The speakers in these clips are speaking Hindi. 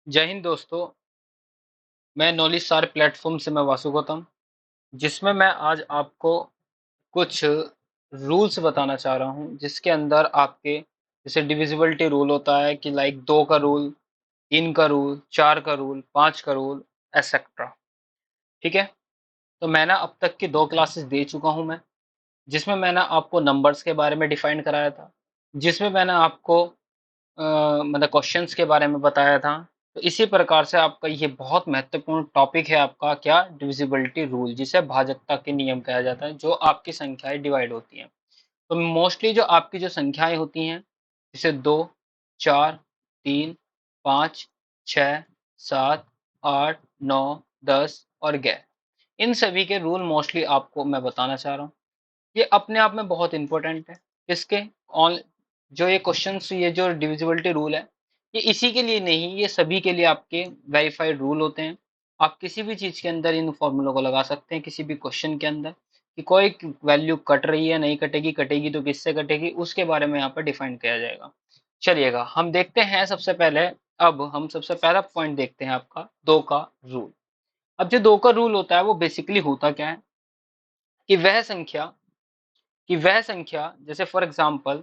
जय हिंद दोस्तों। मैं नॉलेज सार प्लेटफॉर्म से मैं वासु गौतम, जिसमें मैं आज आपको कुछ रूल्स बताना चाह रहा हूँ, जिसके अंदर आपके जैसे डिविजिबिलिटी रूल होता है कि लाइक 2 का रूल, 3 का रूल, 4 का रूल, 5 का रूल, एटसेट्रा। ठीक है। तो मैं ना अब तक की 2 क्लासेस दे चुका हूँ मैं, जिसमें मैंने आपको नंबर्स के बारे में डिफाइन कराया था, जिसमें मैंने आपको मतलब क्वेश्चंस के बारे में बताया था। तो इसी प्रकार से आपका ये बहुत महत्वपूर्ण टॉपिक है, आपका क्या, डिविजिबिलिटी रूल, जिसे भाजकता के नियम कहा जाता है, जो आपकी संख्याएं डिवाइड होती हैं। तो मोस्टली जो आपकी जो संख्याएं होती हैं, जैसे 2, 4, 3, 5, 6, 7, 8, 9, 10 और 11, इन सभी के रूल मोस्टली आपको मैं बताना चाह रहा हूँ। ये अपने आप में बहुत इंपॉर्टेंट है। किसके? ऑन जो ये क्वेश्चंस, ये जो डिविजिबिलिटी रूल है, ये इसी के लिए नहीं, ये सभी के लिए आपके वेरीफाइड रूल होते हैं। आप किसी भी चीज के अंदर इन फॉर्मूलों को लगा सकते हैं, किसी भी क्वेश्चन के अंदर, कि कोई वैल्यू कट रही है, नहीं कटेगी, कटेगी तो किससे कटेगी, उसके बारे में यहाँ पर डिफाइन किया जाएगा। चलिएगा हम देखते हैं सबसे पहले। अब हम सबसे पहला पॉइंट देखते हैं आपका 2 का रूल। अब जो 2 का रूल होता है वो बेसिकली होता क्या है, कि वह संख्या जैसे फॉर एग्जांपल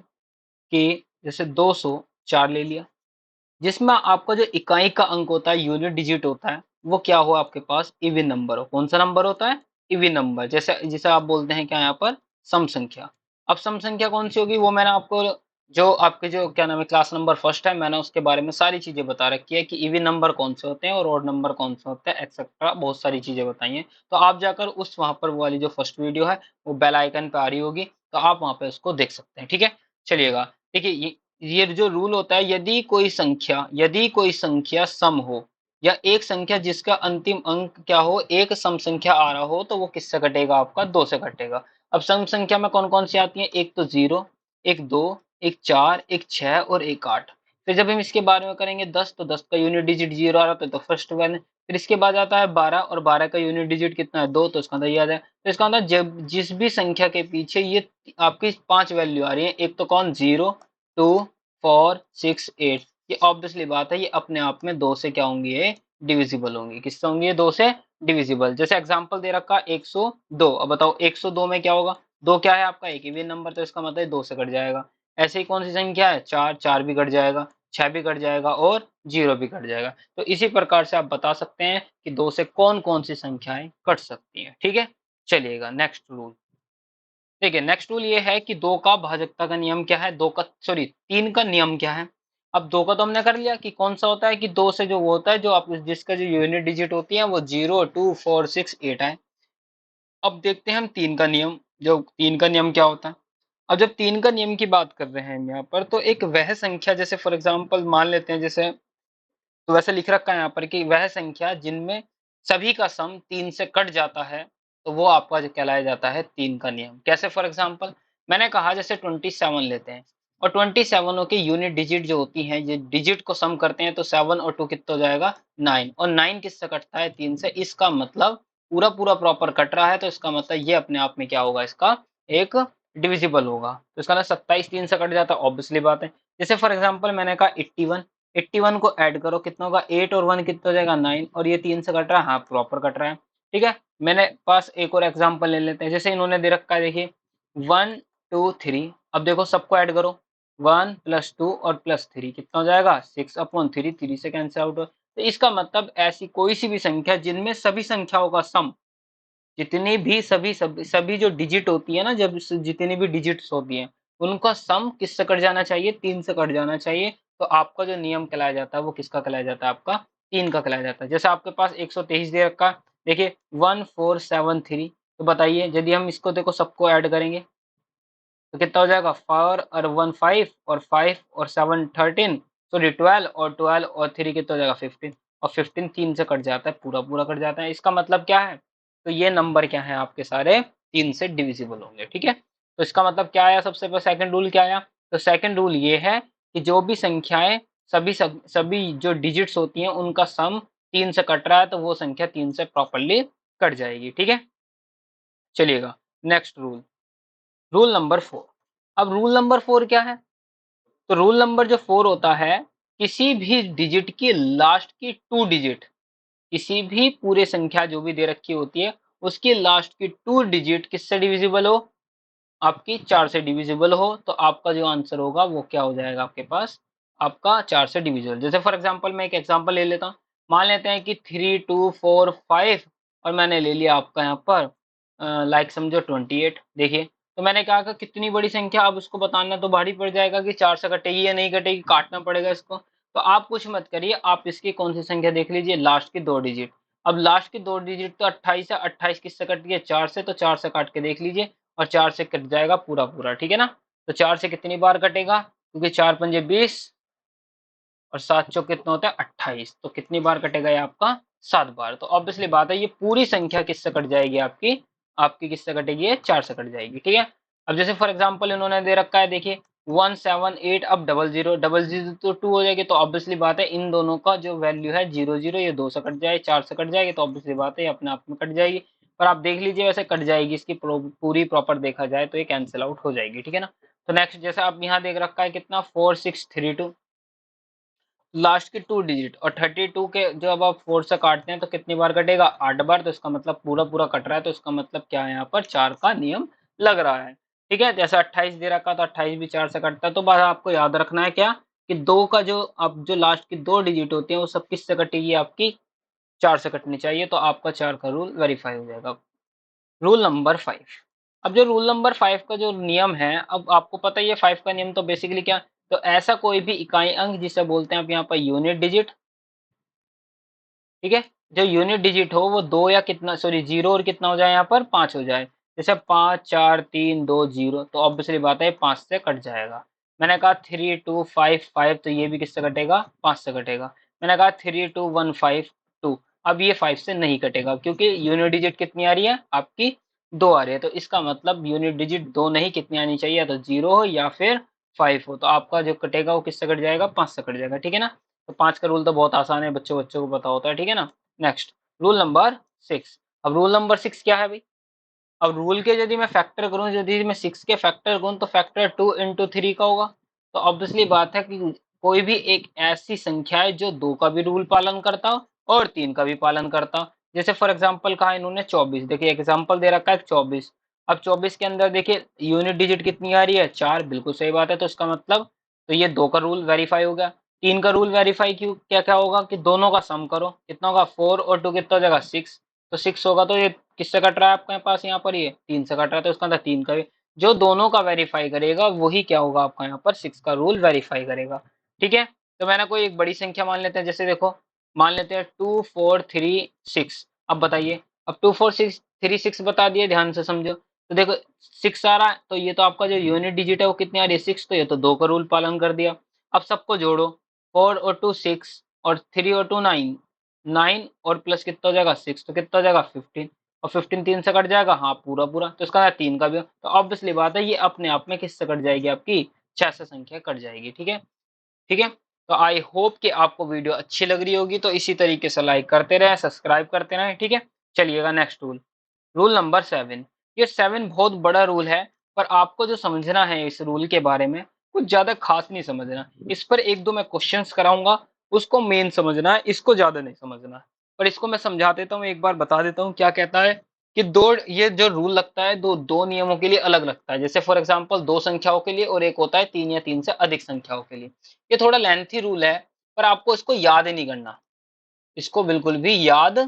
कि जैसे 204 ले लिया, जिसमें आपका जो इकाई का अंक होता है, यूनिट डिजिट होता है, वो क्या हो, आपके पास इवन नंबर हो। कौन सा नंबर होता है? Even number. जैसे जिसे आप बोलते हैं क्या यहाँ पर, सम संख्या। अब सम संख्या कौन सी होगी, वो मैंने आपको जो आपके जो क्या नाम है क्लास नंबर फर्स्ट है, मैंने उसके बारे में सारी चीजें बता रखी है कि इवन नंबर कौन से होते हैं और ऑड नंबर कौन से होते हैं, एक्सेट्रा, बहुत सारी चीजें बताई हैं। तो आप जाकर उस वहां पर वो वाली जो फर्स्ट वीडियो है, वो बेल आइकन पे आ रही होगी, तो आप वहां पे उसको देख सकते हैं। ठीक है। चलिएगा। देखिए ये जो रूल होता है, यदि कोई संख्या सम हो, या एक संख्या जिसका अंतिम अंक क्या हो, एक सम संख्या आ रहा हो, तो वो किससे कटेगा, आपका 2 से कटेगा। अब सम संख्या में कौन कौन सी आती है, एक तो 0, एक 2, एक 4, एक 6 और एक 8। फिर जब हम इसके बारे में करेंगे 10, तो 10 का यूनिट डिजिट 0 आ रहा था, तो फर्स्ट वन। फिर इसके बाद आता है 12, और 12 का यूनिट डिजिट कितना है, 2, तो इसका अंदर ये आ जाए। तो इसका अंदर जब जिस भी संख्या के पीछे ये आपकी 5 वैल्यू आ रही है, एक तो कौन, 0, 2, 4, 6, 8, ये ऑब्वियसली बात है, ये अपने आप में 2 से क्या होंगी, ये डिविजिबल होंगी। किससे होंगी, ये 2 से डिविजिबल। जैसे एग्जांपल दे रखा 102। अब बताओ 102 में क्या होगा, 2 क्या है आपका, एक इवन नंबर, तो इसका मतलब 2 से कट जाएगा। ऐसे ही कौन सी संख्या है, 4, 4 भी कट जाएगा, 6 भी कट जाएगा और 0 भी कट जाएगा। तो इसी प्रकार से आप बता सकते हैं कि 2 से कौन कौन सी संख्याएं कट सकती हैं। ठीक है। चलिएगा नेक्स्ट रूल। देखिए नेक्स्ट रूल ये है कि 2 का भाजकता का नियम क्या है, 2 का सॉरी 3 का नियम क्या है। अब 2 का तो हमने कर लिया कि कौन सा होता है, कि 2 से जो वो होता है, जो आप जिसका जो यूनिट डिजिट होती है वो 0, 2, 4, 6, 8 है। अब देखते हैं हम 3 का नियम। जो 3 का नियम क्या होता है। अब जब 3 का नियम की बात कर रहे हैं हम यहाँ पर, तो एक वह संख्या, जैसे फॉर एग्जांपल मान लेते हैं, जैसे तो वैसे लिख रखा है यहाँ पर कि वह संख्या जिनमें सभी का सम 3 से कट जाता है, तो वो आपका जो कहलाया जाता है 3 का नियम। कैसे? फॉर एग्जांपल मैंने कहा जैसे 27 लेते हैं, और 27 की यूनिट डिजिट जो होती हैं, ये डिजिट को सम करते हैं, तो 7 और 2 कितना हो जाएगा, 9, और 9 किससे कटता है, 3 से। इसका मतलब पूरा पूरा प्रॉपर कट रहा है, तो इसका मतलब ये अपने आप में क्या होगा, इसका एक डिविजिबल होगा। तो इसका मतलब 27 3 से कट जाता है, ऑब्वियसली बात है। जैसे फॉर एग्जांपल मैंने कहा 81, 81 को ऐड करो, कितना होगा, 8 और 1 कितना हो जाएगा, 9, और ये 3 से कट रहा है, हाँ प्रॉपर कट रहा है। ठीक है। मैंने पास एक और एग्जांपल ले लेते हैं, जैसे इन्होंने दे रखा है, देखिए 1, 2, 3। अब देखो सबको ऐड करो, 1 + 2 और +3 कितना हो जाएगा, 6/3, 3 से कैंसिल आउट हो। तो इसका मतलब ऐसी कोई सी भी संख्या जिनमें सभी संख्याओं का सम, जितनी भी सभी जो डिजिट होती है ना, जब जितनी भी डिजिट्स होती हैं, उनका सम किससे कट जाना चाहिए, 3 से कट जाना चाहिए। तो आपका जो नियम कहलाया जाता है, वो किसका कहलाया जाता है, आपका 3 का कहलाया जाता है। जैसे आपके पास 123 दे रखा है, देखिए 1473। तो बताइए यदि हम इसको देखो सबको ऐड करेंगे, तो कितना हो जाएगा, 4 और 1 5, और 5 और 7 13, सॉरी 12, और 12 और 3 कितना हो जाएगा, 15, और 15 3 से कट जाता है, पूरा पूरा कट जाता है। इसका मतलब क्या है, तो ये नंबर क्या है, आपके सारे 3 से डिविजिबल होंगे। ठीक है। तो इसका मतलब क्या आया, सबसे पहले सेकंड रूल क्या आया, तो सेकंड रूल ये है कि जो भी संख्याएं सभी जो डिजिट्स होती हैं, उनका सम 3 से कट रहा है, तो वो संख्या 3 से प्रॉपरली कट जाएगी। ठीक है। चलिएगा नेक्स्ट रूल, रूल नंबर 4। अब रूल नंबर 4 क्या है, तो रूल नंबर जो 4 होता है, किसी भी डिजिट की लास्ट की 2 डिजिट, किसी भी पूरे संख्या जो भी दे रखी होती है उसकी लास्ट की 2 डिजिट किससे डिविजिबल हो, आपकी 4 से डिविजिबल हो, तो आपका जो आंसर होगा वो क्या हो जाएगा आपके पास, आपका 4 से डिविजिबल। जैसे फॉर एग्जांपल मैं एक एग्जांपल ले लेता हूँ, मान लेते हैं कि 3 2 4 5 और मैंने ले लिया आपका यहाँ पर लाइक समझो 28। देखिए, तो मैंने कहा कि कितनी बड़ी संख्या, अब उसको बताना तो भारी पड़ जाएगा कि 4 से कटेगी या नहीं कटेगी, काटना पड़ेगा इसको। तो आप कुछ मत करिए, आप इसकी कौन सी संख्या देख लीजिए, लास्ट की 2 डिजिट। अब लास्ट की 2 डिजिट तो 28 है, 28 किससे कटती है, 4 से, तो 4 से काट के देख लीजिए और 4 से कट जाएगा पूरा पूरा, ठीक है ना। तो 4 से कितनी बार कटेगा, क्योंकि 4 पंजे 20 और 7 चौक कितना होता है 28, तो कितनी बार कटेगा ये आपका, 7 बार। तो ऑब्वियसली बात है ये पूरी संख्या किससे कट जाएगी आपकी, आपकी किससे कटेगी, ये 4 से कट जाएगी, ठीक है। अब जैसे फॉर एग्जांपल इन्होंने दे रखा है, देखिए 178, अब डबल जीरो, डबल जीरो तो 2 हो जाएगी, तो ऑब्वियसली बात है इन दोनों का जो वैल्यू है 0 0, ये 2 से कट जाए, 4 से कट जाएगी, तो ऑब्वियसली बात है ये अपने आप में कट जाएगी। पर आप देख लीजिए वैसे कट जाएगी, इसकी पूरी प्रॉपर देखा जाए तो ये कैंसिल आउट हो जाएगी, ठीक है ना। तो नेक्स्ट जैसे आप यहाँ देख रखा है कितना 4632, लास्ट की 2 डिजिट, और 32 के जब आप 4 से काटते हैं तो कितनी बार कटेगा, 8 बार, तो इसका मतलब पूरा पूरा कट रहा है, तो इसका मतलब क्या है, यहाँ पर 4 का नियम लग रहा है, ठीक है। जैसे 28 दे रखा तो 28 भी 4 से कटता है, तो बस आपको याद रखना है क्या, कि 2 का जो अब जो लास्ट की 2 डिजिट होती है वो सब किससे कटेगी, आपकी 4 से कटनी चाहिए, तो आपका 4 का रूल वेरीफाई हो जाएगा। Rule number 5। अब जो रूल नंबर 5 का जो नियम है, अब आपको पता ही है 5 का नियम तो बेसिकली क्या, तो ऐसा कोई भी इकाई अंक जिसे बोलते हैं आप यहाँ पर यूनिट डिजिट, ठीक है, जो यूनिट डिजिट हो वो 2 या कितना, सॉरी 0 और कितना हो जाए यहाँ पर 5 हो जाए, जैसे 5 4 3 2 0, तो ऑब्वियसली बात है 5 से कट जाएगा। मैंने कहा 3 2 5 5, तो ये भी किससे कटेगा, 5 से कटेगा। मैंने कहा 3 2 1 5 2, अब ये 5 से नहीं कटेगा क्योंकि यूनिट डिजिट कितनी आ रही है आपकी, 2 आ रही है, तो इसका मतलब यूनिट डिजिट 2 नहीं, कितनी आनी चाहिए, या तो 0 हो या फिर 5 हो, तो आपका जो कटेगा वो किससे कट जाएगा, 5 से कट जाएगा, ठीक है ना। तो 5 का रूल तो बहुत आसान है, बच्चों बच्चों को पता होता है, ठीक है ना। Next rule number 6। अब रूल नंबर 6 क्या है भाई, अब रूल के यदि मैं फैक्टर करूं, यदि मैं 6 के फैक्टर करूं तो फैक्टर 2 इंटू 3 का होगा। तो ऑब्वियसली बात है कि कोई भी एक ऐसी संख्या है जो 2 का भी रूल पालन करता हो और 3 का भी पालन करता हो। जैसे फॉर एग्जांपल कहा इन्होंने 24, देखिए एग्जांपल दे रखा है 24। अब 24 के अंदर देखिए यूनिट डिजिट कितनी आ रही है, 4, बिल्कुल सही बात है, तो इसका मतलब तो ये 2 का रूल वेरीफाई हो गया। 3 का रूल वेरीफाई क्यों, क्या क्या होगा कि दोनों का सम करो, कितना होगा 4 और 2 कितना हो जाएगा 6, तो 6 होगा, तो ये किससे कट रहा है आपके पास यहाँ पर, ये 3 से कट रहा है, तो इसका अंदर 3 का भी, जो दोनों का वेरीफाई करेगा वही क्या होगा आपका यहाँ पर 6 का रूल वेरीफाई करेगा, ठीक है। तो मैंने कोई एक बड़ी संख्या मान लेते हैं, जैसे देखो मान लेते हैं 2436। अब बताइए, अब 2436 बता दिए, ध्यान से समझो, तो देखो 6 आ रहा है, तो ये तो आपका जो यूनिट डिजिट है वो कितनी आ रही है 6, तो ये तो 2 का रूल पालन कर दिया। अब सबको जोड़ो, 4 और 2 6 और 3 और 2 9, 9 और प्लस कितना हो जाएगा 6, तो कितना हो जाएगा 15, और 15 3 से कट जाएगा, हाँ पूरा पूरा, तो इसका 3 का भी, तो ऑब्वियसली बात है ये अपने आप में किससे कट जाएगी, आपकी 6 से संख्या कट जाएगी, ठीक है। ठीक है, तो आई होप कि आपको वीडियो अच्छी लग रही होगी, तो इसी तरीके से लाइक करते रहें, सब्सक्राइब करते रहें, ठीक है। चलिएगा नेक्स्ट रूल, रूल नंबर 7। ये 7 बहुत बड़ा रूल है, पर आपको जो समझना है इस रूल के बारे में कुछ ज्यादा खास नहीं समझना, इस पर एक दो मैं क्वेश्चंस कराऊंगा, उसको मेन समझना है, इसको ज्यादा नहीं समझना है। पर इसको मैं समझा देता हूँ, एक बार बता देता हूँ क्या कहता है कि दो, ये जो रूल लगता है दो दो नियमों के लिए अलग लगता है, जैसे फॉर एग्जांपल 2 संख्याओं के लिए और एक होता है 3 या 3 से अधिक संख्याओं के लिए। ये थोड़ा लेंथी रूल है, पर आपको इसको याद नहीं करना, इसको बिल्कुल भी याद,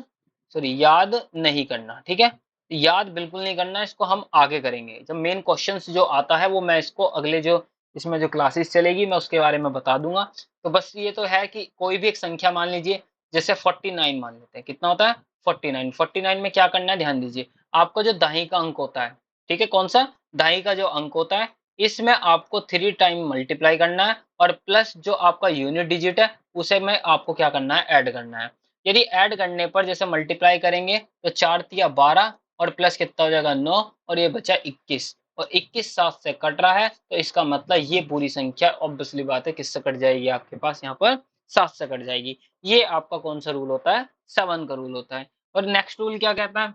सॉरी याद नहीं करना, ठीक है। याद बिल्कुल नहीं करना, इसको हम आगे करेंगे, जब मेन क्वेश्चंस जो आता है वो मैं इसको अगले जो इसमें जो क्लासेस चलेगी मैं उसके बारे में बता दूंगा। तो बस ये तो है कि कोई भी एक संख्या मान लीजिए, जैसे 49 मान लेते हैं, कितना होता है 49, 49 में क्या करना है ध्यान दीजिए, आपका जो दाही का अंक होता है, ठीक है, कौन सा दाही का जो अंक होता है, इसमें आपको 3 टाइम मल्टीप्लाई करना है और प्लस जो आपका यूनिट डिजिट है उसे में आपको क्या करना है ऐड करना है। यदि ऐड करने पर जैसे मल्टीप्लाई करेंगे तो 4 तिया 12 और प्लस कितना हो जाएगा 9 और ये बचा 21, और 21 7 से कट रहा है, तो इसका मतलब ये पूरी संख्या ऑब्वियसली बात है किससे कट जाएगी, आपके पास यहाँ पर 7 से कट जाएगी। ये आपका कौन सा रूल होता है, 7 का रूल होता है। और नेक्स्ट रूल क्या कहता है,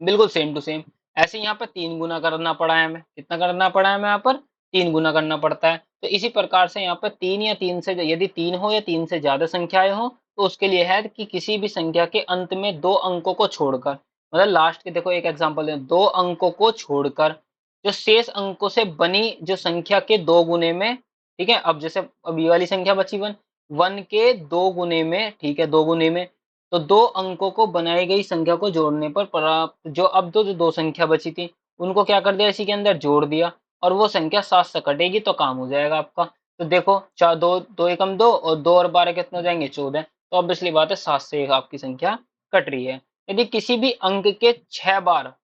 बिल्कुल सेम टू सेम, ऐसे यहाँ पर 3 गुना करना पड़ा है हमें, कितना करना पड़ा है हमें यहाँ पर 3 गुना करना पड़ता है। तो इसी प्रकार से यहाँ पर 3 या 3 से, यदि 3 हो या 3 से ज्यादा संख्याएं हो तो उसके लिए है कि किसी भी संख्या के अंत में 2 अंकों को छोड़कर, मतलब लास्ट के, देखो एक एग्जांपल है, 2 अंकों को छोड़कर जो शेष अंकों से बनी जो संख्या के 2 गुने में, ठीक है। अब जैसे अब ये वाली संख्या बची 1, 1 के 2 गुने में, ठीक है, 2 गुने में, तो 2 अंकों को बनाई गई संख्या को जोड़ने पर प्राप्त जो अब जो दो संख्या बची थी उनको क्या कर दिया, इसी के अंदर जोड़ दिया, और वो संख्या 7 से कटेगी तो काम हो जाएगा आपका। तो देखो, चार, दो दो एकम दो, और 2 और 12 कितने हो जाएंगे, 14। तो ऑब्वियसली बात है 7 से एक आपकी संख्या कट रही है। यदि किसी भी अंक के 6 बार,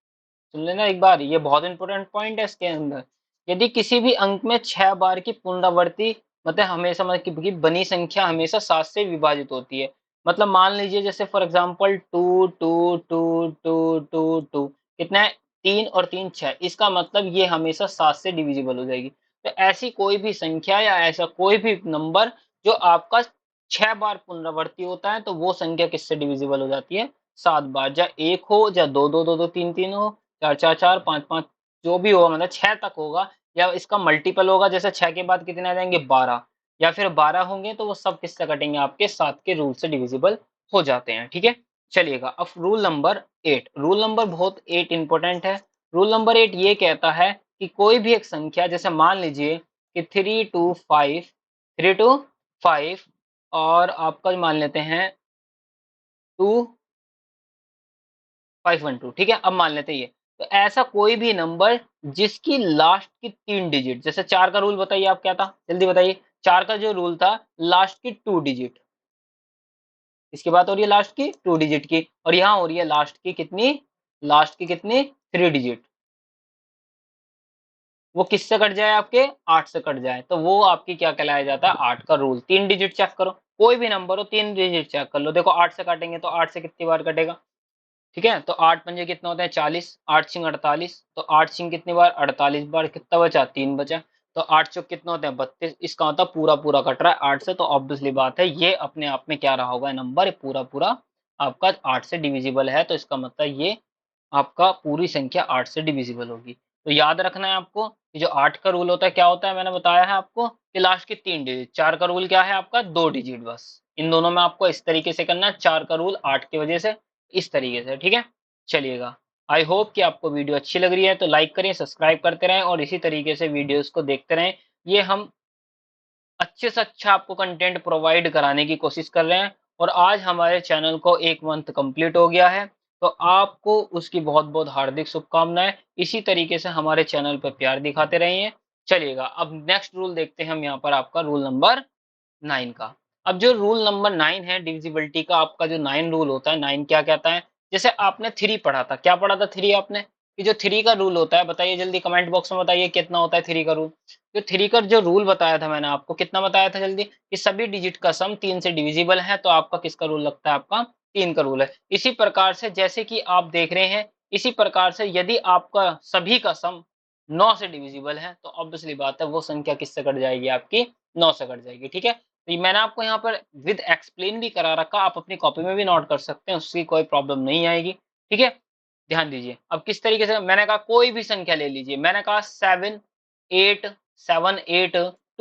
सुन लेना एक बार, ये बहुत इंपॉर्टेंट पॉइंट है इसके अंदर, यदि किसी भी अंक में 6 बार की पुनरावृत्ति, मतलब हमेशा, मतलब कि बनी संख्या हमेशा 7 से विभाजित होती है। मतलब मान लीजिए जैसे फॉर एग्जांपल 2 2 2 2 2 2 कितना है, 3 और 3 6, इसका मतलब ये हमेशा 7 से डिविजिबल हो जाएगी। तो ऐसी कोई भी संख्या या ऐसा कोई भी नंबर जो आपका 6 बार पुनरावृत्ति होता है तो वो संख्या किससे डिविजिबल हो जाती है, 7 बार। या 1 हो, या 2 2 2 2 3 3 हो, 4 4 4 5 5, जो भी होगा, मतलब 6 तक होगा, या इसका मल्टीपल होगा, जैसे 6 के बाद कितने आ जाएंगे, 12, या फिर 12 होंगे तो वो सब किससे कटेंगे, आपके 7 के रूल से डिविजिबल हो जाते हैं, ठीक है। चलिएगा अब रूल नंबर 8, रूल नंबर बहुत 8 इंपॉर्टेंट है। रूल नंबर 8 ये कहता है कि कोई भी एक संख्या, जैसे मान लीजिए कि 3 2 5 और आपका मान लेते हैं 2512, ठीक है। अब मान लेते हैं ये, तो ऐसा कोई भी नंबर जिसकी लास्ट की 3 डिजिट, जैसे 4 का रूल बताइए आप क्या था, जल्दी बताइए। 4 का जो रूल था, लास्ट की 2 डिजिट, इसकी बात हो रही है लास्ट की 2 डिजिट की, और यहाँ हो रही है लास्ट की कितनी, लास्ट की कितनी, 3 डिजिट। वो किससे कट जाए, आपके 8 से कट जाए, तो वो आपकी क्या कहलाया जाता है, 8 का रूल। 3 डिजिट चेक करो, कोई भी नंबर हो 3 डिजिट चेक कर लो, देखो 8 से काटेंगे तो 8 से कितनी बार कटेगा, ठीक है। तो 8 पंजे कितना होता है, 40, 8 सिंग 48, तो 8 सिंग कितनी बार, 48 बार, कितना बचा, 3 बचा। तो 8 चौक कितना होता है, 32, इसका मतलब पूरा पूरा कट रहा है 8 से, तो ऑब्वियसली बात है ये अपने आप में क्या रहा होगा, नंबर पूरा पूरा आपका 8 से डिविजिबल है, तो इसका मतलब ये आपका पूरी संख्या 8 से डिविजिबल होगी। तो याद रखना है आपको कि जो 8 का रूल होता है क्या होता है, मैंने बताया है आपको कि लास्ट की 3 डिजिट। 4 का रूल क्या है आपका, 2 डिजिट बस। इन दोनों में आपको इस तरीके से करना है, 4 का रूल 8 की वजह से इस तरीके से, ठीक है। चलिएगा, आई होप कि आपको वीडियो अच्छी लग रही है, तो लाइक करें, सब्सक्राइब करते रहें और इसी तरीके से वीडियोस को देखते रहें। ये हम अच्छे से अच्छा आपको कंटेंट प्रोवाइड कराने की कोशिश कर रहे हैं, और आज हमारे चैनल को 1 मंथ कंप्लीट हो गया है, तो आपको उसकी बहुत बहुत हार्दिक शुभकामनाएं। इसी तरीके से हमारे चैनल पर प्यार दिखाते रहिए। चलिएगा, अब नेक्स्ट रूल देखते हैं हम यहाँ पर, आपका रूल नंबर 9 का। अब जो रूल नंबर 9 है डिविजिबिलिटी का, आपका जो 9 रूल होता है, 9 क्या कहता है, जैसे आपने 3 पढ़ा था, क्या पढ़ा था 3 आपने, कि जो 3 का रूल होता है, बताइए जल्दी कमेंट बॉक्स में बताइए कितना होता है 3 का रूल। जो 3 का जो रूल बताया था मैंने आपको, कितना बताया था जल्दी, कि सभी डिजिट का सम 3 से डिविजिबल है, तो आपका किसका रूल लगता है, आपका 3 का रूल है। इसी प्रकार से जैसे कि आप देख रहे हैं, इसी प्रकार से यदि आपका सभी का सम 9 से डिविजिबल है तो ऑब्वियसली बात है वो संख्या किससे कट जाएगी, आपकी 9 से कट जाएगी, ठीक है। तो ये मैंने आपको यहाँ पर विद एक्सप्लेन भी करा रखा, आप अपनी कॉपी में भी नोट कर सकते हैं, उसकी कोई प्रॉब्लम नहीं आएगी, ठीक है। ध्यान दीजिए, अब किस तरीके से मैंने कहा, कोई भी संख्या ले लीजिए, मैंने कहा 7 8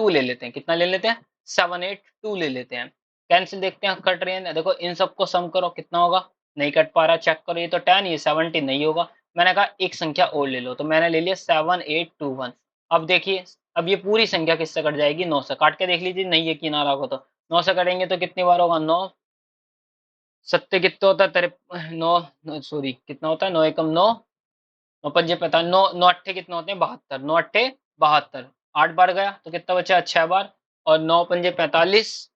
ले लेते हैं, कितना ले लेते हैं, 7 8 2 ले लेते हैं। कैंसिल देखते हैं कट रहे हैं, देखो इन सबको सम करो कितना होगा, नहीं कट पा रहा, चेक करो, ये तो 10, ये 70 नहीं होगा। मैंने कहा एक संख्या और ले लो, तो मैंने ले लिया 7 8 2 1। अब देखिए, अब ये पूरी संख्या किससे कट जाएगी, 9 से। काट के देख लीजिए, नहीं यकीन आ रहा होगा तो 9 से कटेंगे तो कितनी बार होगा, 9 सत्ते कितना होता है, तेरे 9 सॉरी कितना होता है, 9 एकम 9, 9 पंजे 45, 9 9 अट्ठे कितने होते हैं, 72, 9 अट्ठे 72, 8 बार गया तो कितना बचा, 6 बार, और 9 पंजे 45,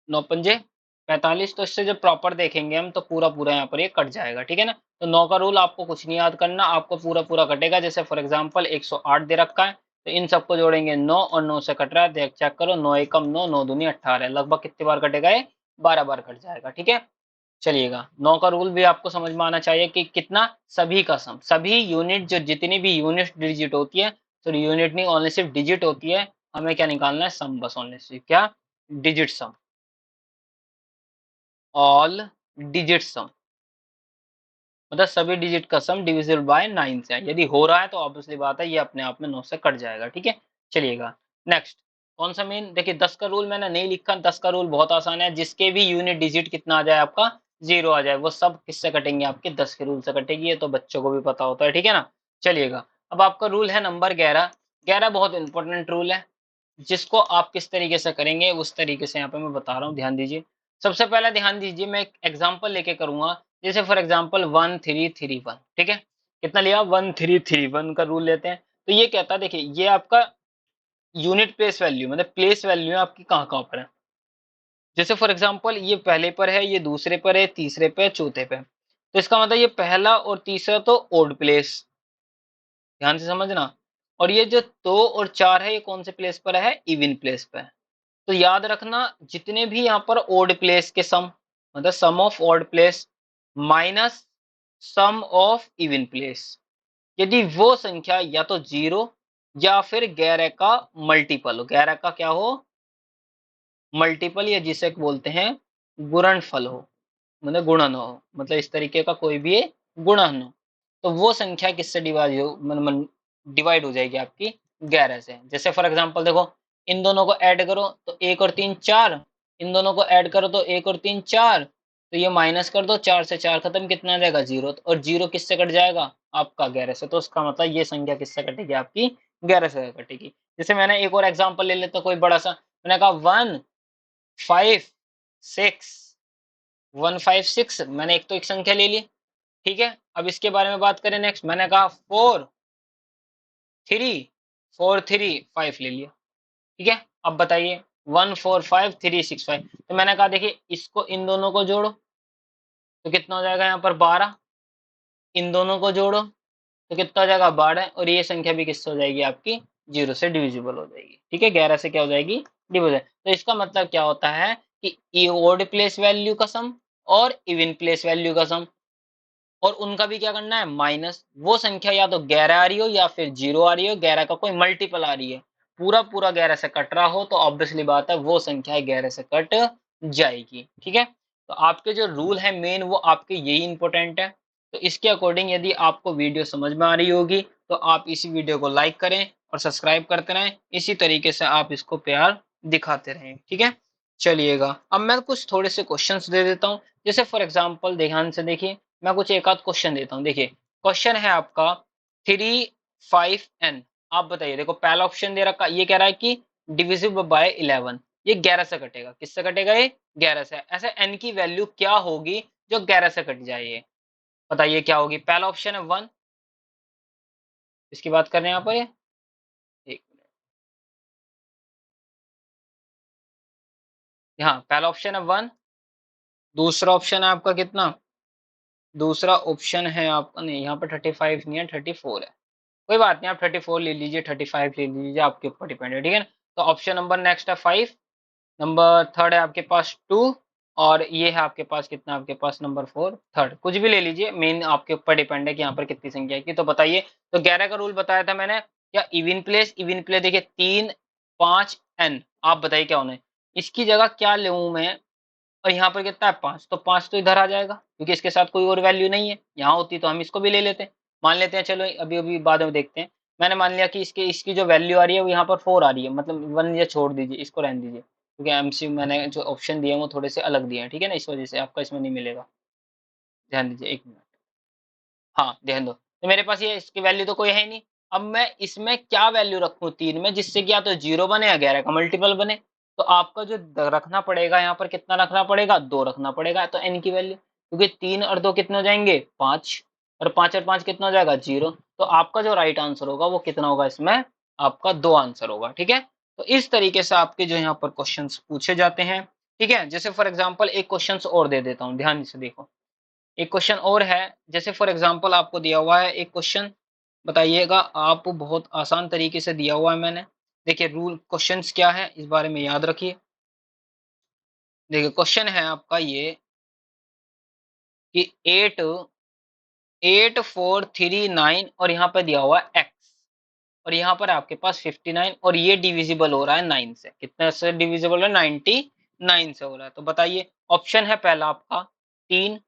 9 पंजे 45, तो इससे जब प्रॉपर देखेंगे हम तो पूरा पूरा यहाँ पर ये कट जाएगा, ठीक है ना। तो 9 का रूल आपको कुछ नहीं याद करना, आपको पूरा पूरा कटेगा। जैसे फॉर एग्जांपल 108 दे रखा है, तो इन सबको जोड़ेंगे 9, और 9 से कट रहा है, देख चेक करो, 9 एकम 9, 9 दूनी 18, लगभग कितनी बार कटेगा ये, 12 बार कट जाएगा, ठीक है। चलिएगा, 9 का रूल भी आपको समझ में आना चाहिए कि कितना, सभी का सम, सभी यूनिट, जो जितनी भी यूनिट डिजिट होती है, तो यूनिट नहीं, ओनली सिर्फ डिजिट होती है, हमें क्या निकालना है, सम, बस ओनली सिर्फ क्या, डिजिट सम, ऑल डिजिट सम, मतलब सभी डिजिट का सम डिविजिबल बाय 9 से है। यदि हो रहा है तो ऑब्वियसली बात है ये अपने आप में 9 से कट जाएगा, ठीक है। चलिएगा नेक्स्ट, कौन सा मेन, देखिए 10 का रूल मैंने नहीं लिखा, 10 का रूल बहुत आसान है, जिसके भी यूनिट डिजिट कितना आ जाए आपका 0 आ जाए, वो सब किससे कटेंगे, आपके 10 के रूल से कटेगी, ये तो बच्चों को भी पता होता है, ठीक है ना। चलिएगा, अब आपका रूल है नंबर 11। 11 बहुत इंपॉर्टेंट रूल है, जिसको आप किस तरीके से करेंगे उस तरीके से यहाँ पे मैं बता रहा हूँ, ध्यान दीजिए। सबसे पहले ध्यान दीजिए, मैं एक एग्जांपल लेके करूंगा, जैसे फॉर एग्जांपल 1331, ठीक है। कितना लिया, 1331 का रूल लेते हैं। तो ये कहता है, देखिए ये आपका यूनिट प्लेस वैल्यू, मतलब प्लेस वैल्यू है आपकी कहाँ कहाँ पर है। जैसे फॉर एग्जांपल ये पहले पर है, ये दूसरे पर है, तीसरे पे, चौथे पे, तो इसका मतलब ये पहला और तीसरा तो ओड प्लेस, ध्यान से समझना। और ये जो 2 और 4 है, ये कौन से प्लेस पर है, इवन प्लेस पे है। तो याद रखना, जितने भी यहाँ पर ओड प्लेस के सम, मतलब sum of odd place minus sum of even place, यदि वो संख्या या तो 0 या फिर 11 का मल्टीपल हो, 11 का क्या हो, मल्टीपल, या जिसे बोलते हैं गुणनफल हो, मतलब गुणन हो, मतलब इस तरीके का कोई भी गुणन हो, तो वो संख्या किससे डिवाइड हो, मतलब डिवाइड हो जाएगी आपकी 11 से। जैसे फॉर एग्जांपल देखो, इन दोनों को ऐड करो तो 1 और 3 4, इन दोनों को ऐड करो तो 1 और 3 4, तो ये माइनस कर दो, 4 से 4 खत्म, कितना आ जाएगा 0, और 0 किससे कट जाएगा, आपका 11 से, तो उसका मतलब ये संख्या किससे कटेगी, आपकी 11 से कटेगी। जैसे मैंने एक और एग्जाम्पल ले लेता, कोई बड़ा सा, मैंने कहा 156, 156, मैंने एक तो एक संख्या ले ली, ठीक है। अब इसके बारे में बात करें नेक्स्ट, मैंने कहा 4 3 ले लिया, ठीक है। अब बताइए 1 4 5 3 6 5, तो मैंने कहा देखिए इसको इन दोनों को जोड़ो तो कितना हो जाएगा यहाँ पर 12, इन दोनों को जोड़ो तो कितना हो जाएगा 12, और ये संख्या भी किससे हो जाएगी आपकी 0 से डिविजिबल हो जाएगी, ठीक है, 11 से क्या हो जाएगी, डिविजिबल। तो इसका मतलब क्या होता है कि ये ओड प्लेस वैल्यू का सम और इवन प्लेस वैल्यू का सम, और उनका भी क्या करना है माइनस, वो संख्या या तो 11 आ रही हो या फिर 0 आ रही हो, 11 का कोई मल्टीपल आ रही है, पूरा पूरा 11 से कट रहा हो, तो ऑब्वियसली बात है वो संख्या 11 से कट जाएगी, ठीक है। तो आपके जो रूल है मेन, वो आपके यही इंपॉर्टेंट है। तो इसके अकॉर्डिंग यदि आपको वीडियो समझ में आ रही होगी तो आप इसी वीडियो को लाइक करें और सब्सक्राइब करते रहें, इसी तरीके से आप इसको प्यार दिखाते रहें, ठीक है। चलिएगा, अब मैं कुछ थोड़े से क्वेश्चंस दे देता हूँ। जैसे फॉर एग्जांपल ध्यान से देखिए, मैं कुछ एक आध क्वेश्चन देता हूँ। देखिए क्वेश्चन है आपका 35n, आप बताइए, देखो पहला ऑप्शन दे रखा, ये कह रहा है कि डिविजिबल बाय 11, ये 11 से कटेगा, किससे कटेगा, ये 11 से। ऐसे n की वैल्यू क्या होगी जो 11 से कट जाए, ये बताइए क्या होगी। पहला ऑप्शन है 1, इसकी बात कर रहे हैं यहाँ पर, ये एक मिनट, हाँ पहला ऑप्शन है 1, दूसरा ऑप्शन है आपका कितना, दूसरा ऑप्शन है आपका, नहीं यहाँ पर 35 नहीं है, 34 है, कोई बात नहीं, आप 34 ले लीजिए, 35 ले लीजिए, आपके ऊपर डिपेंड है, ठीक है ना। तो ऑप्शन नंबर नेक्स्ट है 5, नंबर थर्ड है आपके पास 2, और ये है आपके पास कितना, आपके पास नंबर 4 थर्ड, कुछ भी ले लीजिए, मेन आपके ऊपर डिपेंड है कि यहाँ पर कितनी संख्या है की। तो बताइए, तो 11 का रूल बताया था मैंने, क्या इवन प्लेस, इवन प्लेस देखिए 3 5 n, आप बताइए क्या होना है, इसकी जगह क्या लूँ मैं, और यहाँ पर कितना है 5, तो 5 तो इधर आ जाएगा क्योंकि इसके साथ कोई और वैल्यू नहीं है, यहाँ होती तो हम इसको भी ले लेते हैं, मान लेते हैं, चलो अभी अभी बाद में देखते हैं। मैंने मान लिया कि इसकी जो वैल्यू आ रही है वो यहाँ पर 4 आ रही है, मतलब 1 ये छोड़ दीजिए, इसको रहने दीजिए, क्योंकि एमसीयू मैंने जो ऑप्शन दिए हैं वो थोड़े से अलग दिए हैं, ठीक है ना, इस वजह से आपका इसमें नहीं मिलेगा, ध्यान दीजिए, एक मिनट, हाँ ध्यान दो, तो मेरे पास ये इसकी वैल्यू तो कोई है ही नहीं। अब मैं इसमें क्या वैल्यू रखूं 3 में, जिससे कि या तो 0 बने या 11 का मल्टीपल बने, तो आपका जो रखना पड़ेगा यहाँ पर, कितना रखना पड़ेगा, 2 रखना पड़ेगा, तो n की वैल्यू, क्योंकि 3 और 2 कितने हो जाएंगे 5, और 5 और 5 कितना हो जाएगा 0, तो आपका जो राइट आंसर होगा वो कितना होगा, इसमें आपका 2 आंसर होगा, ठीक है। तो इस तरीके से आपके जो यहाँ पर क्वेश्चन पूछे जाते हैं, ठीक है। जैसे फॉर एग्जाम्पल एक क्वेश्चन और दे देता हूँ, ध्यान से देखो, एक क्वेश्चन और है, जैसे फॉर एग्जांपल आपको दिया हुआ है एक क्वेश्चन, बताइएगा आप, बहुत आसान तरीके से दिया हुआ है मैंने। देखिए रूल क्वेश्चंस क्या है इस बारे में याद रखिए। देखिए क्वेश्चन है आपका ये कि 8 4 3 9, और यहाँ पे दिया हुआ है x, और यहाँ पर आपके पास 59, और ये डिविजिबल हो रहा है 9 से, कितने से डिविजिबल है, 99 से हो रहा है। तो बताइए, ऑप्शन है पहला आपका 3,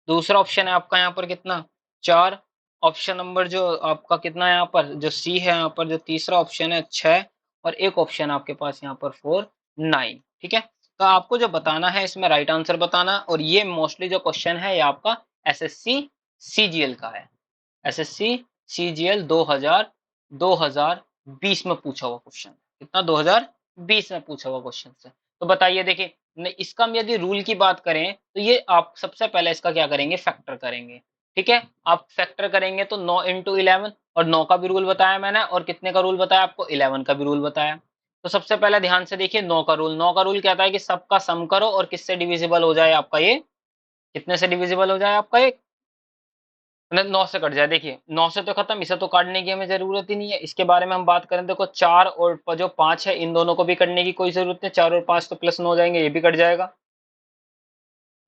दूसरा ऑप्शन है आपका यहाँ पर कितना 4। ऑप्शन नंबर जो आपका कितना है यहाँ पर जो सी है यहाँ पर जो तीसरा ऑप्शन है 6। और एक ऑप्शन आपके पास यहाँ पर 4 9। ठीक है, तो आपको जो बताना है इसमें राइट आंसर बताना। और ये मोस्टली जो क्वेश्चन है ये आपका एसएससी सीजीएल का है। एसएससी सीजीएल 2020 में पूछा हुआ क्वेश्चन। कितना 2020 में पूछा हुआ क्वेश्चन से। तो बताइए देखिए इसका हम यदि रूल की बात करें तो ये आप सबसे पहले इसका क्या करेंगे फैक्टर करेंगे। ठीक है, आप फैक्टर करेंगे तो 9 इंटू 11 और 9 का भी रूल बताया मैंने और कितने का रूल बताया आपको 11 का भी रूल बताया। तो सबसे पहले ध्यान से देखिए 9 का रूल। 9 का रूल कहता है कि सबका सम करो और किससे डिविजिबल हो जाए आपका ये कितने से डिविजिबल हो जाए आपका ये 9 से कट जाए। देखिए 9 से तो खत्म, इसे तो काटने की हमें जरूरत ही नहीं है। इसके बारे में हम बात करें देखो 4 और जो 5 है इन दोनों को भी करने की कोई जरूरत नहीं। 4 और 5 तो प्लस 9 हो जाएंगे, ये भी कट जाएगा।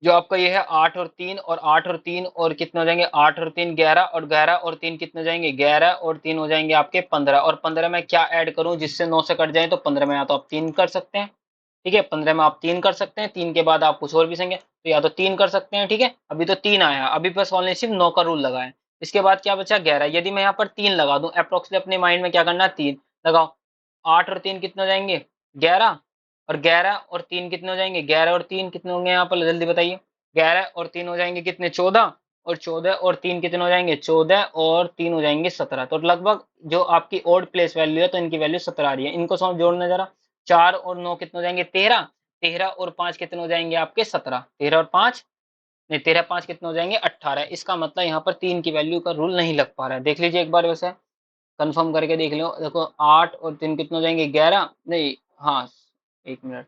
जो आपका ये है 8 और 3 और 8 और 3 और कितने हो जाएंगे 8 और 3 11 और 11 और 3 कितने हो जाएंगे 11 और 3 हो जाएंगे आपके 15। और 15 में क्या ऐड करूं जिससे 9 से कट जाए, तो 15 में या तो आप 3 कर सकते हैं। ठीक है, 15 में आप 3 कर सकते हैं, 3 के बाद आप कुछ और भी सकेंगे तो या तो 3 कर सकते हैं। ठीक है, अभी तो 3 आया, अभी बस ऑनली सिर्फ 9 का रूल लगा है। इसके बाद क्या बचा 11। यदि मैं यहाँ पर 3 लगा दूं अप्रोक्सली अपने माइंड में क्या करना है 3 लगाओ। 8 और 3 कितने हो जाएंगे 11 और 11 और 3 कितने हो जाएंगे 11 और 3 कितने होंगे यहाँ पर जल्दी बताइए। 11 और 3 हो जाएंगे कितने 14 और 14 और 3 कितने हो जाएंगे 14 और 3 हो जाएंगे 17। तो लगभग जो आपकी ओड प्लेस वैल्यू है तो इनकी वैल्यू 17 आ रही है। इनको सब जोड़ना जरा 4 और 9 कितने हो जाएंगे 13। 13 और 5 कितने हो जाएंगे आपके 17। 13 और 5 नहीं 13 5 कितने हो जाएंगे 18। इसका मतलब यहाँ पर 3 की वैल्यू का रूल नहीं लग पा रहा है। देख लीजिए एक बार वैसे कंफर्म करके देख लो। देखो 8 और 3 कितने हो जाएंगे 11 नहीं हाँ एक मिनट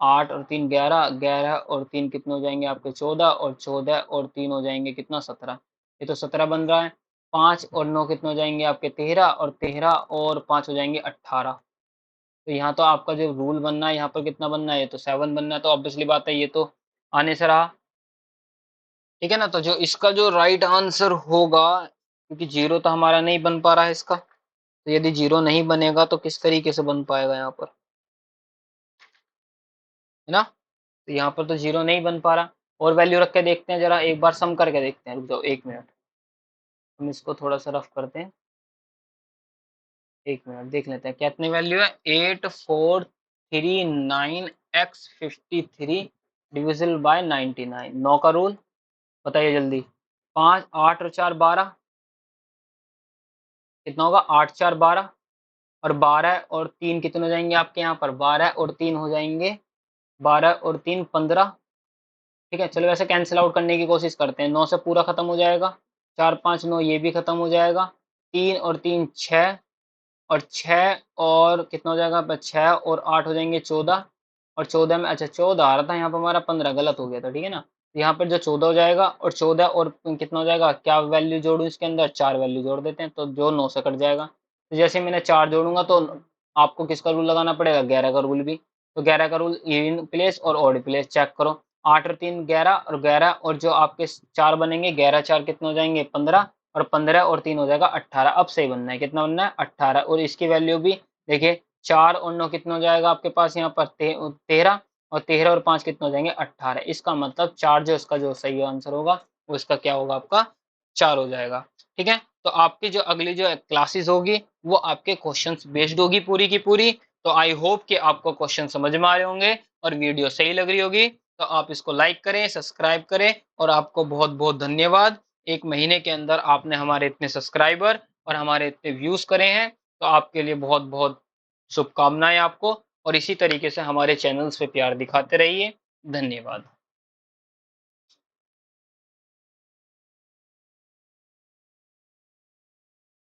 8 और 3 11 11 और 3 कितने हो जाएंगे आपके 14 और 14 और 3 हो जाएंगे कितना 17। ये तो 17 बन रहा है। 5 और 9 कितने हो जाएंगे आपके 13 और 13 और 5 हो जाएंगे 18। तो यहाँ तो आपका जो रूल बनना है यहाँ पर कितना बनना है ये तो 7 बनना है। तो ऑब्वियसली बात है ये तो आने से रहा। ठीक है ना, तो जो इसका जो राइट आंसर होगा क्योंकि जीरो तो हमारा नहीं बन पा रहा है इसका, तो यदि जीरो नहीं बनेगा तो किस तरीके से बन पाएगा यहाँ पर, है ना। तो यहाँ पर तो जीरो नहीं बन पा रहा। और वैल्यू रख के देखते हैं जरा एक बार सम करके देखते हैं। रुक जाओ एक मिनट, हम इसको थोड़ा सा रफ करते हैं। एक मिनट देख लेते हैं कितनी वैल्यू है 8439x53 डिविजिबल बाय 99। 9 का रूल बताइए जल्दी। 5 8 और 4 12 कितना होगा 8 4 12 और 12 और 3 कितने हो जाएंगे आपके यहाँ पर 12 और 3 हो जाएंगे 12 और 3 15। ठीक है, चलो वैसे कैंसिल आउट करने की कोशिश करते हैं। 9 से पूरा खत्म हो जाएगा, 4 5 9 ये भी खत्म हो जाएगा। 3 और 3 6 और 6 और कितना हो जाएगा 6 और 8 हो जाएंगे 14। और 14 में अच्छा 14 आ रहा था यहाँ पर हमारा 15 गलत हो गया था। ठीक है ना, तो यहाँ पर जो 14 हो जाएगा और 14 और कितना हो जाएगा क्या वैल्यू जोड़ू इसके अंदर 4 वैल्यू जोड़ देते हैं तो जो 9 से कट जाएगा। तो जैसे मैंने 4 जोड़ूंगा तो आपको किसका रूल लगाना पड़ेगा 11 का रूल भी। तो 11 का रूल इवन प्लेस और ऑड प्लेस चेक करो। 8 और 3 11 और 11 और जो आपके 4 बनेंगे 11 4 कितने हो जाएंगे 15 और 15 और 3 हो जाएगा 18। अब सही बनना है, कितना बनना है 18। और इसकी वैल्यू भी देखिए 4 और 9 कितना हो जाएगा आपके पास यहाँ पर 13 और 13 और 5 कितने हो जाएंगे 18। इसका मतलब 4 जो इसका जो सही आंसर होगा वो इसका क्या होगा आपका 4 हो जाएगा। ठीक है, तो आपकी जो अगली जो क्लासेस होगी वो आपके क्वेश्चंस बेस्ड होगी पूरी की पूरी। तो आई होप कि आपको क्वेश्चन समझ में आ रहे होंगे और वीडियो सही लग रही होगी। तो आप इसको लाइक करें सब्सक्राइब करें और आपको बहुत बहुत धन्यवाद। एक महीने के अंदर आपने हमारे इतने सब्सक्राइबर और हमारे इतने व्यूज करे हैं, तो आपके लिए बहुत बहुत शुभकामनाएं आपको। और इसी तरीके से हमारे चैनल्स पे प्यार दिखाते रहिए। धन्यवाद।